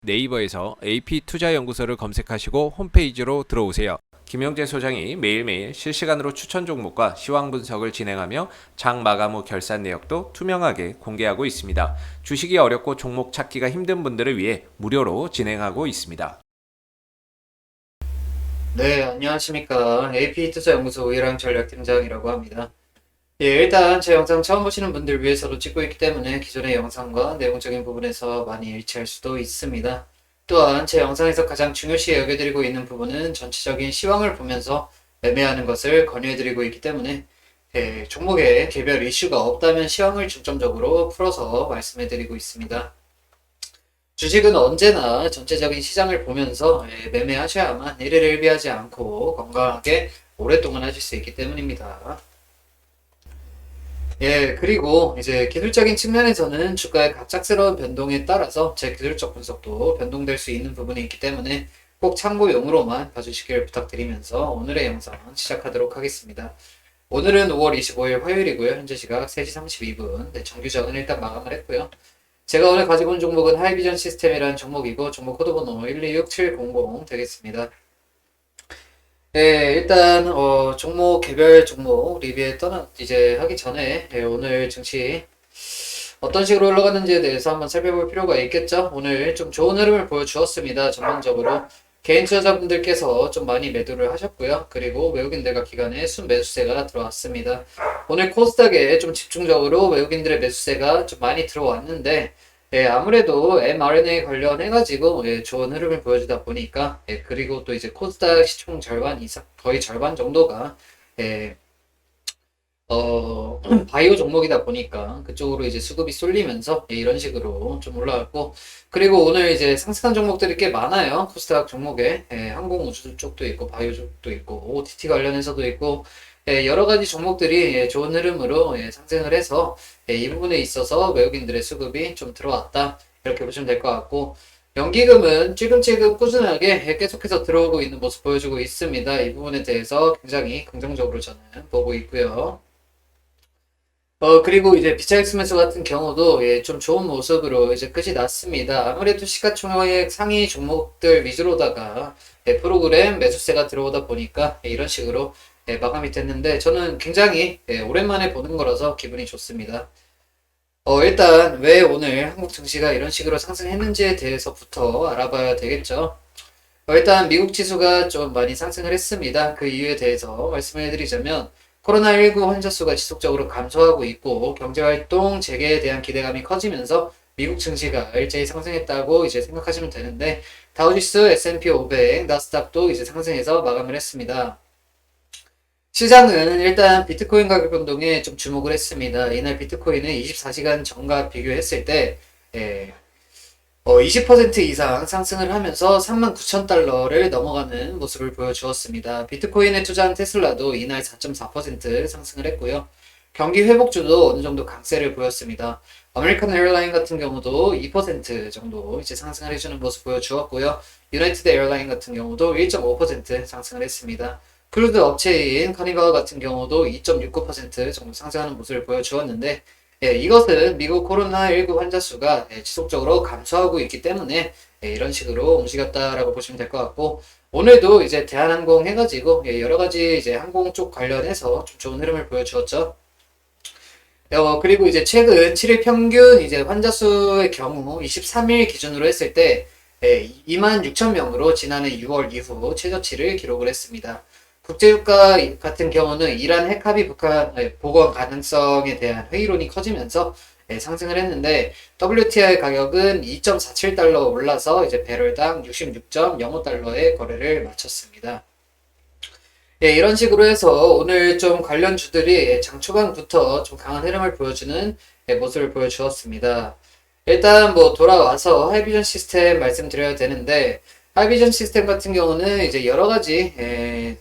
네이버에서 AP투자연구소를 검색하시고 홈페이지로 들어오세요. 김영재 소장이 매일매일 실시간으로 추천 종목과 시황 분석을 진행하며 장 마감 후 결산 내역도 투명하게 공개하고 있습니다. 주식이 어렵고 종목 찾기가 힘든 분들을 위해 무료로 진행하고 있습니다. 네, 안녕하십니까. AP투자연구소 우일랑 전략팀장이라고 합니다. 예, 일단 제 영상 처음 보시는 분들 위해서도 찍고 있기 때문에 기존의 영상과 내용적인 부분에서 많이 일치할 수도 있습니다. 또한 제 영상에서 가장 중요시 여겨드리고 있는 부분은 전체적인 시황을 보면서 매매하는 것을 권유해드리고 있기 때문에 종목에 개별 이슈가 없다면 시황을 중점적으로 풀어서 말씀해드리고 있습니다. 주식은 언제나 전체적인 시장을 보면서 매매하셔야만 일일 일비하지 않고 건강하게 오랫동안 하실 수 있기 때문입니다. 그리고 이제 기술적인 측면에서는 주가의 갑작스러운 변동에 따라서 제 기술적 분석도 변동될 수 있는 부분이 있기 때문에 꼭 참고용으로만 봐주시길 부탁드리면서 오늘의 영상 시작하도록 하겠습니다. 오늘은 5월 25일 화요일이고요. 현재 시각 3시 32분. 정규장은 일단 마감을 했고요. 제가 오늘 가지고 온 종목은 하이비전 시스템이라는 종목이고 종목 코드번호 126700 되겠습니다. 일단 종목 개별 종목 리뷰에 이제 하기 전에 오늘 증시 어떤 식으로 흘러갔는지에 대해서 한번 살펴볼 필요가 있겠죠. 오늘 좀 좋은 흐름을 보여주었습니다. 전반적으로 개인 투자자분들께서 좀 많이 매도를 하셨고요. 그리고 외국인들과 기관의 순매수세가 들어왔습니다. 오늘 코스닥에 좀 집중적으로 외국인들의 매수세가 좀 많이 들어왔는데 아무래도 mRNA 관련해가지고 좋은 흐름을 보여주다 보니까 그리고 또 이제 코스닥 시총 절반 이상 거의 절반 정도가 바이오 종목이다 보니까 그쪽으로 이제 수급이 쏠리면서 이런 식으로 좀 올라갔고, 그리고 오늘 이제 상승한 종목들이 꽤 많아요. 코스닥 종목에 항공우주 쪽도 있고 바이오 쪽도 있고 OTT 관련해서도 있고 여러 가지 종목들이 좋은 흐름으로 상승을 해서 이 부분에 있어서 외국인들의 수급이 좀 들어왔다 이렇게 보시면 될 것 같고, 연기금은 찔끔찔끔 꾸준하게 계속해서 들어오고 있는 모습 보여주고 있습니다. 이 부분에 대해서 굉장히 긍정적으로 저는 보고 있고요. 그리고 이제 비차익스 매수 같은 경우도 좀 좋은 모습으로 이제 끝이 났습니다. 아무래도 시가총액 상위 종목들 위주로다가 프로그램 매수세가 들어오다 보니까 이런 식으로 마감이 됐는데 저는 굉장히 오랜만에 보는 거라서 기분이 좋습니다. 일단 왜 오늘 한국 증시가 이런 식으로 상승했는지에 대해서부터 알아봐야 되겠죠. 일단 미국 지수가 좀 많이 상승을 했습니다. 그 이유에 대해서 말씀을 해드리자면 코로나19 환자 수가 지속적으로 감소하고 있고 경제활동 재개에 대한 기대감이 커지면서 미국 증시가 일제히 상승했다고 이제 생각하시면 되는데, 다우지수, S&P 500, 나스닥도 이제 상승해서 마감을 했습니다. 시장은 일단 비트코인 가격 변동에 좀 주목을 했습니다. 이날 비트코인은 24시간 전과 비교했을 때 20% 이상 상승을 하면서 39,000달러를 넘어가는 모습을 보여주었습니다. 비트코인에 투자한 테슬라도 이날 4.4% 상승을 했고요. 경기 회복주도 어느 정도 강세를 보였습니다. 아메리칸 에어라인 같은 경우도 2% 정도 이제 상승을 해주는 모습 보여주었고요. 유나이티드 에어라인 같은 경우도 1.5% 상승을 했습니다. 크루드 업체인 카니발 같은 경우도 2.69% 정도 상승하는 모습을 보여주었는데, 이것은 미국 코로나19 환자 수가 지속적으로 감소하고 있기 때문에 이런 식으로 움직였다라고 보시면 될 것 같고, 오늘도 이제 대한항공 해가지고 여러 가지 이제 항공 쪽 관련해서 좀 좋은 흐름을 보여주었죠. 그리고 이제 최근 7일 평균 이제 환자 수의 경우 23일 기준으로 했을 때 26,000명으로 지난해 6월 이후 최저치를 기록을 했습니다. 국제유가 같은 경우는 이란 핵합의 북한 복원 가능성에 대한 회의론이 커지면서 상승을 했는데, WTI 가격은 2.47달러 올라서 이제 배럴당 66.05달러의 거래를 마쳤습니다. 이런 식으로 해서 오늘 좀 관련주들이 장 초반부터 좀 강한 흐름을 보여주는 모습을 보여주었습니다. 일단 뭐 돌아와서 하이비전 시스템 말씀드려야 되는데, 하이비전 시스템 같은 경우는 이제 여러 가지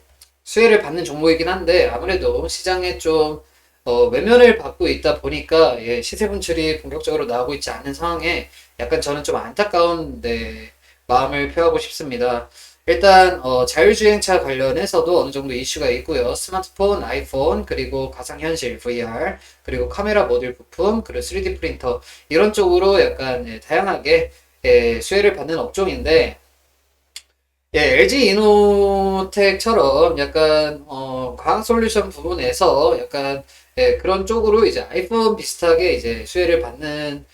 수혜를 받는 종목이긴 한데 아무래도 시장에 좀 외면을 받고 있다 보니까 시세 분출이 본격적으로 나오고 있지 않은 상황에 약간 저는 좀 안타까운 마음을 표하고 싶습니다. 일단 자율주행차 관련해서도 어느 정도 이슈가 있고요. 스마트폰, 아이폰, 그리고 가상현실, VR, 그리고 카메라 모듈 부품, 그리고 3D 프린터 이런 쪽으로 약간 다양하게 수혜를 받는 업종인데, LG 이노텍처럼 약간 과학 솔루션 부분에서 약간 그런 쪽으로 이제 아이폰 비슷하게 이제 수혜를 받는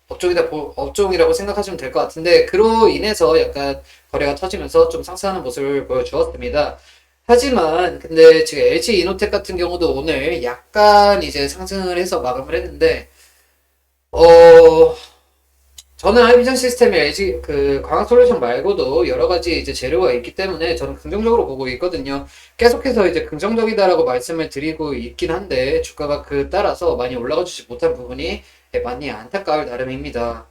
업종이라고 생각하시면 될 것 같은데, 그로 인해서 약간 거래가 터지면서 좀 상승하는 모습을 보여주었습니다. 하지만 근데 지금 LG 이노텍 같은 경우도 오늘 약간 이제 상승을 해서 마감을 했는데, 어 저는 하이비전 시스템의 LG 그 광학 솔루션 말고도 여러 가지 이제 재료가 있기 때문에 저는 긍정적으로 보고 있거든요. 계속해서 이제 긍정적이다라고 말씀을 드리고 있긴 한데, 주가가 그 따라서 많이 올라가 주지 못한 부분이 많이 안타까울 나름입니다.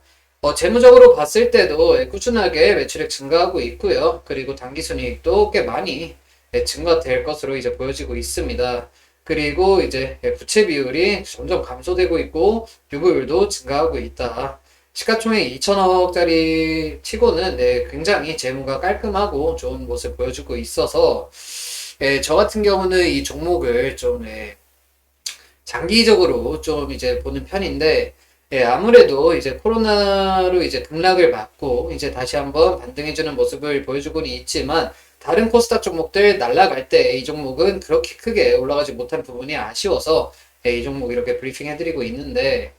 재무적으로 봤을 때도 꾸준하게 매출액 증가하고 있고요. 그리고 당기순이익도 꽤 많이 증가될 것으로 이제 보여지고 있습니다. 그리고 이제 부채 비율이 점점 감소되고 있고 유보율도 증가하고 있다. 시가총액 2천억짜리 치고는 굉장히 재무가 깔끔하고 좋은 모습을 보여주고 있어서, 저 같은 경우는 이 종목을 좀 장기적으로 좀 이제 보는 편인데, 아무래도 이제 코로나로 이제 급락을 맞고 이제 다시 한번 반등해주는 모습을 보여주고는 있지만, 다른 코스닥 종목들 날아갈 때 이 종목은 그렇게 크게 올라가지 못한 부분이 아쉬워서 이 종목 이렇게 브리핑 해드리고 있는데,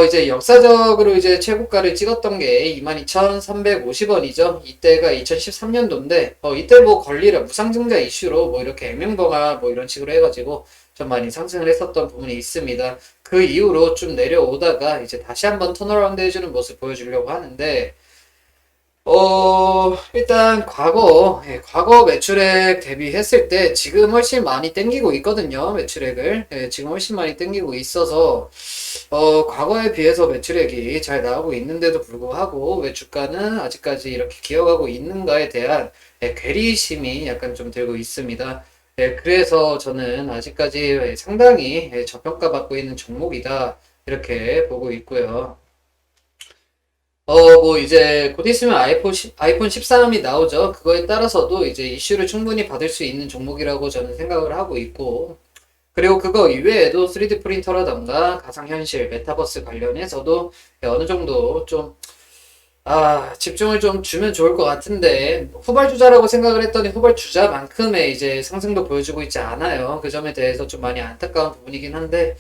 이제 역사적으로 이제 최고가를 찍었던 게 22,350원이죠. 이때가 2013년도인데, 이때 뭐 권리라 무상증자 이슈로 뭐 이렇게 액면봉화 뭐 이런 식으로 해가지고 좀 많이 상승을 했었던 부분이 있습니다. 그 이후로 좀 내려오다가 이제 다시 한번 턴어라운드 해주는 모습 보여주려고 하는데, 일단 과거 매출액 대비했을 때 지금 훨씬 많이 땡기고 있거든요. 매출액을. 지금 훨씬 많이 땡기고 있어서, 과거에 비해서 매출액이 잘 나오고 있는데도 불구하고 왜 주가는 아직까지 이렇게 기어가고 있는가에 대한 괴리심이 약간 좀 들고 있습니다. 그래서 저는 아직까지 상당히 저평가받고 있는 종목이다. 이렇게 보고 있고요. 뭐 이제 곧 있으면 아이폰 13이 나오죠. 그거에 따라서도 이제 이슈를 충분히 받을 수 있는 종목이라고 저는 생각을 하고 있고, 그리고 그거 이외에도 3D 프린터라던가 가상현실, 메타버스 관련해서도 어느 정도 좀, 집중을 좀 주면 좋을 것 같은데, 후발주자라고 생각을 했더니 후발주자만큼의 이제 상승도 보여주고 있지 않아요. 그 점에 대해서 좀 많이 안타까운 부분이긴 한데,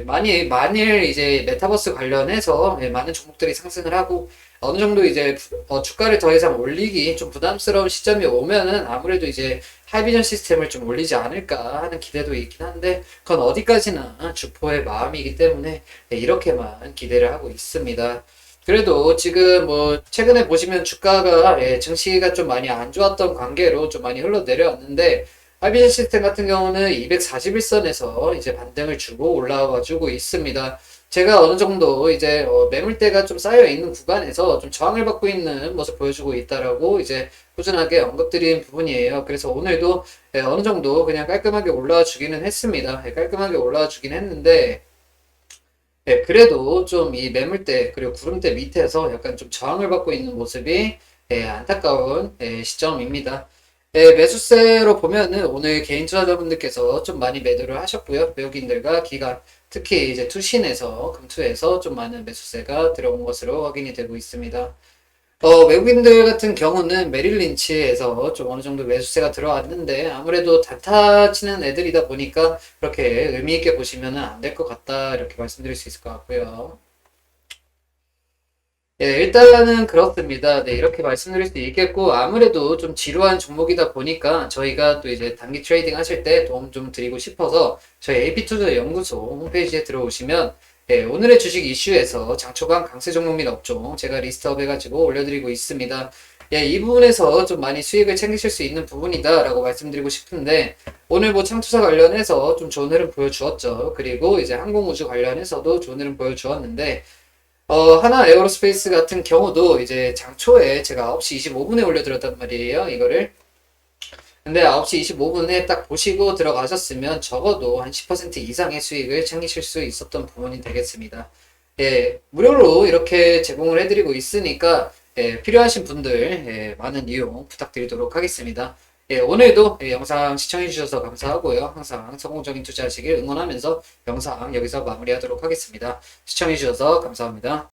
만일 이제 메타버스 관련해서 많은 종목들이 상승을 하고 어느 정도 이제 주가를 더 이상 올리기 좀 부담스러운 시점이 오면은 아무래도 이제 하이비전 시스템을 좀 올리지 않을까 하는 기대도 있긴 한데, 그건 어디까지나 주포의 마음이기 때문에 이렇게만 기대를 하고 있습니다. 그래도 지금 뭐 최근에 보시면 주가가 증시가 좀 많이 안 좋았던 관계로 좀 많이 흘러내려왔는데, 하이비전 시스템 같은 경우는 241선에서 이제 반등을 주고 올라와 주고 있습니다. 제가 어느 정도 이제 매물대가 좀 쌓여 있는 구간에서 좀 저항을 받고 있는 모습 보여주고 있다라고 이제 꾸준하게 언급드린 부분이에요. 그래서 오늘도 어느 정도 그냥 깔끔하게 올라와 주기는 했습니다. 깔끔하게 올라와 주긴 했는데, 그래도 좀 이 매물대 그리고 구름대 밑에서 약간 좀 저항을 받고 있는 모습이 안타까운 시점입니다. 매수세로 보면은 오늘 개인 투자자분들께서 좀 많이 매도를 하셨고요. 외국인들과 기관, 특히 이제 투신에서, 금투에서 좀 많은 매수세가 들어온 것으로 확인이 되고 있습니다. 외국인들 같은 경우는 메릴 린치에서 좀 어느 정도 매수세가 들어왔는데, 아무래도 단타 치는 애들이다 보니까 그렇게 의미있게 보시면은 안 될 것 같다. 이렇게 말씀드릴 수 있을 것 같고요. 일단은 그렇습니다. 이렇게 말씀드릴 수 있겠고, 아무래도 좀 지루한 종목이다 보니까 저희가 또 이제 단기 트레이딩 하실 때 도움 좀 드리고 싶어서 저희 AP투자 연구소 홈페이지에 들어오시면 오늘의 주식 이슈에서 장초반 강세 종목 및 업종 제가 리스트업 해가지고 올려드리고 있습니다. 이 부분에서 좀 많이 수익을 챙기실 수 있는 부분이다 라고 말씀드리고 싶은데, 오늘 뭐 창투사 관련해서 좀 좋은 흐름 보여주었죠. 그리고 이제 항공우주 관련해서도 좋은 흐름 보여주었는데, 하나 에어로스페이스 같은 경우도 이제 장초에 제가 9시 25분에 올려드렸단 말이에요, 이거를. 근데 9시 25분에 딱 보시고 들어가셨으면 적어도 한 10% 이상의 수익을 챙기실 수 있었던 부분이 되겠습니다. 무료로 이렇게 제공을 해드리고 있으니까, 필요하신 분들, 많은 이용 부탁드리도록 하겠습니다. 오늘도 영상 시청해주셔서 감사하고요. 항상 성공적인 투자하시길 응원하면서 영상 여기서 마무리하도록 하겠습니다. 시청해주셔서 감사합니다.